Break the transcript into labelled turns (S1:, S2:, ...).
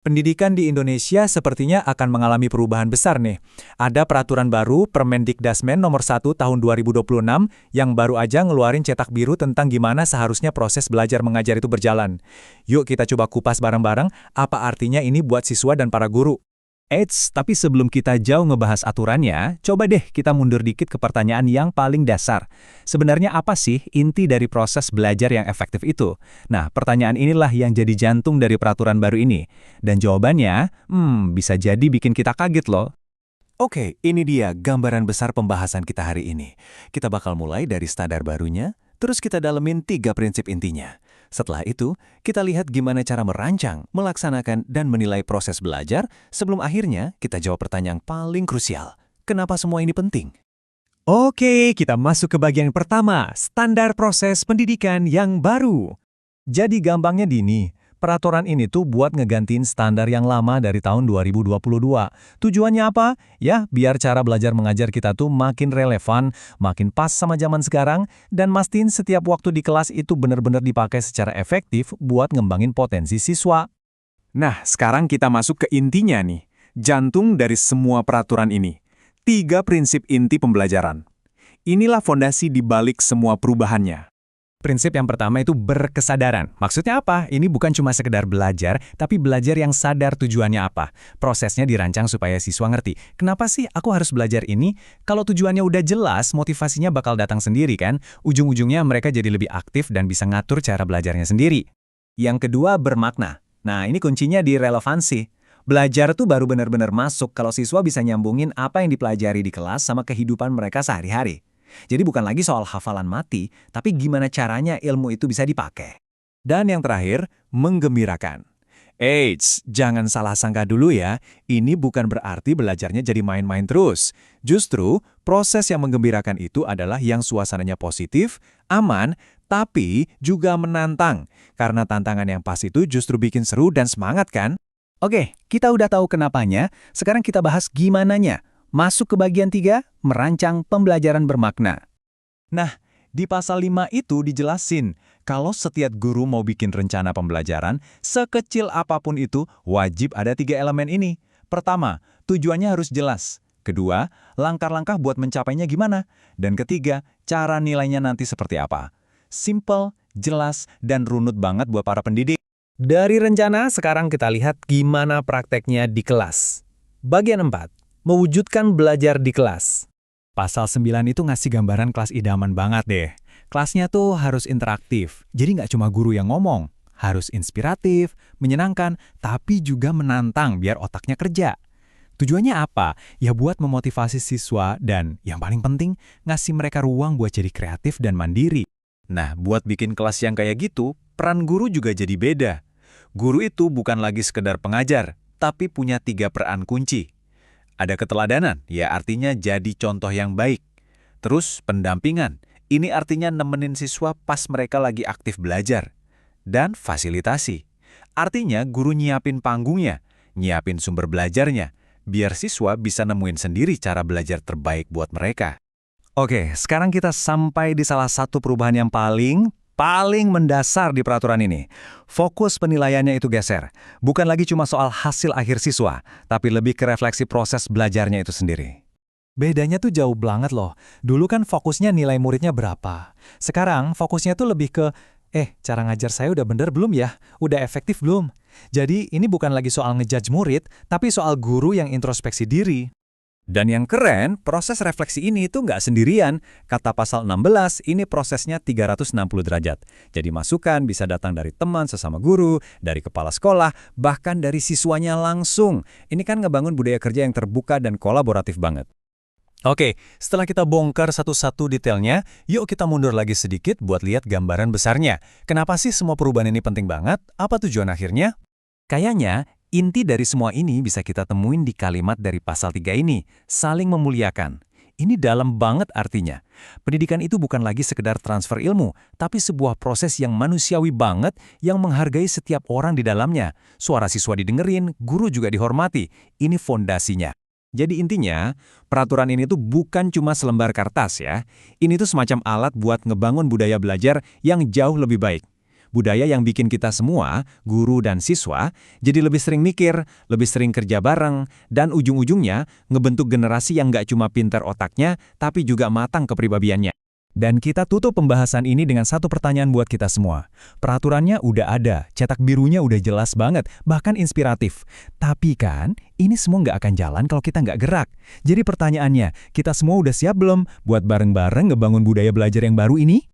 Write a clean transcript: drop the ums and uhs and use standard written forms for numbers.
S1: Pendidikan di Indonesia sepertinya akan mengalami perubahan besar nih. Ada peraturan baru Permendikdasmen nomor 1 tahun 2026 yang baru aja ngeluarin cetak biru tentang gimana seharusnya proses belajar mengajar itu berjalan. Yuk kita coba kupas bareng-bareng apa artinya ini buat siswa dan para guru.
S2: Eits, tapi sebelum kita jauh ngebahas aturannya, coba deh kita mundur dikit ke pertanyaan yang paling dasar. Sebenarnya apa sih inti dari proses belajar yang efektif itu? Nah, pertanyaan inilah yang jadi jantung dari peraturan baru ini. Dan jawabannya, bisa jadi bikin kita kaget loh.
S3: Oke, ini dia gambaran besar pembahasan kita hari ini. Kita bakal mulai dari standar barunya, terus kita dalemin 3 prinsip intinya. Setelah itu, kita lihat gimana cara merancang, melaksanakan, dan menilai proses belajar sebelum akhirnya kita jawab pertanyaan paling krusial. Kenapa semua ini penting?
S2: Oke, kita masuk ke bagian pertama, standar proses pendidikan yang baru. Jadi gampangnya gini, peraturan ini tuh buat ngegantiin standar yang lama dari tahun 2022. Tujuannya apa? Ya, biar cara belajar mengajar kita tuh makin relevan, makin pas sama zaman sekarang, dan mastiin setiap waktu di kelas itu benar-benar dipakai secara efektif buat ngembangin potensi siswa.
S1: Nah, sekarang kita masuk ke intinya nih. Jantung dari semua peraturan ini. 3 prinsip inti pembelajaran. Inilah fondasi di balik semua perubahannya.
S2: Prinsip yang pertama itu berkesadaran. Maksudnya apa? Ini bukan cuma sekedar belajar, tapi belajar yang sadar tujuannya apa. Prosesnya dirancang supaya siswa ngerti. Kenapa sih aku harus belajar ini? Kalau tujuannya udah jelas, motivasinya bakal datang sendiri kan? Ujung-ujungnya mereka jadi lebih aktif dan bisa ngatur cara belajarnya sendiri. Yang kedua, bermakna. Nah, ini kuncinya di relevansi. Belajar tuh baru benar-benar masuk kalau siswa bisa nyambungin apa yang dipelajari di kelas sama kehidupan mereka sehari-hari. Jadi bukan lagi soal hafalan mati, tapi gimana caranya ilmu itu bisa dipakai.
S3: Dan yang terakhir, menggembirakan. Eits, jangan salah sangka dulu ya, ini bukan berarti belajarnya jadi main-main terus. Justru, proses yang menggembirakan itu adalah yang suasananya positif, aman, tapi juga menantang. Karena tantangan yang pas itu justru bikin seru dan semangat kan?
S2: Oke, kita udah tahu kenapanya, sekarang kita bahas gimananya. Masuk ke bagian 3, merancang pembelajaran bermakna.
S1: Nah, di pasal 5 itu dijelasin, kalau setiap guru mau bikin rencana pembelajaran, sekecil apapun itu, wajib ada 3 elemen ini. Pertama, tujuannya harus jelas. Kedua, langkah-langkah buat mencapainya gimana. Dan ketiga, cara nilainya nanti seperti apa. Simple, jelas, dan runut banget buat para pendidik.
S2: Dari rencana, sekarang kita lihat gimana prakteknya di kelas. Bagian 4. Mewujudkan belajar di kelas. Pasal 9 itu ngasih gambaran kelas idaman banget deh. Kelasnya tuh harus interaktif, jadi nggak cuma guru yang ngomong. Harus inspiratif, menyenangkan, tapi juga menantang biar otaknya kerja. Tujuannya apa? Ya buat memotivasi siswa dan, yang paling penting, ngasih mereka ruang buat jadi kreatif dan mandiri.
S3: Nah, buat bikin kelas yang kayak gitu, peran guru juga jadi beda. Guru itu bukan lagi sekedar pengajar, tapi punya 3 peran kunci. Ada keteladanan, ya artinya jadi contoh yang baik. Terus pendampingan, ini artinya nemenin siswa pas mereka lagi aktif belajar. Dan fasilitasi, artinya guru nyiapin panggungnya, nyiapin sumber belajarnya, biar siswa bisa nemuin sendiri cara belajar terbaik buat mereka.
S2: Oke, sekarang kita sampai di salah satu perubahan yang paling mendasar di peraturan ini. Fokus penilaiannya itu geser. Bukan lagi cuma soal hasil akhir siswa, tapi lebih ke refleksi proses belajarnya itu sendiri. Bedanya tuh jauh banget loh. Dulu kan fokusnya nilai muridnya berapa. Sekarang fokusnya tuh lebih ke, cara ngajar saya udah bener belum ya? Udah efektif belum? Jadi ini bukan lagi soal ngejudge murid, tapi soal guru yang introspeksi diri.
S1: Dan yang keren, proses refleksi ini itu nggak sendirian. Kata pasal 16, ini prosesnya 360 derajat. Jadi masukan bisa datang dari teman sesama guru, dari kepala sekolah, bahkan dari siswanya langsung. Ini kan ngebangun budaya kerja yang terbuka dan kolaboratif banget. Oke, setelah kita bongkar satu-satu detailnya, yuk kita mundur lagi sedikit buat lihat gambaran besarnya. Kenapa sih semua perubahan ini penting banget? Apa tujuan akhirnya? Kayaknya, inti dari semua ini bisa kita temuin di kalimat dari pasal 3 ini, saling memuliakan. Ini dalam banget artinya. Pendidikan itu bukan lagi sekedar transfer ilmu, tapi sebuah proses yang manusiawi banget yang menghargai setiap orang di dalamnya. Suara siswa didengerin, guru juga dihormati. Ini fondasinya. Jadi intinya, peraturan ini tuh bukan cuma selembar kertas ya. Ini tuh semacam alat buat ngebangun budaya belajar yang jauh lebih baik. Budaya yang bikin kita semua, guru dan siswa, jadi lebih sering mikir, lebih sering kerja bareng, dan ujung-ujungnya ngebentuk generasi yang nggak cuma pinter otaknya, tapi juga matang kepribadiannya.
S2: Dan kita tutup pembahasan ini dengan satu pertanyaan buat kita semua. Peraturannya udah ada, cetak birunya udah jelas banget, bahkan inspiratif. Tapi kan, ini semua nggak akan jalan kalau kita nggak gerak. Jadi pertanyaannya, kita semua udah siap belum buat bareng-bareng ngebangun budaya belajar yang baru ini?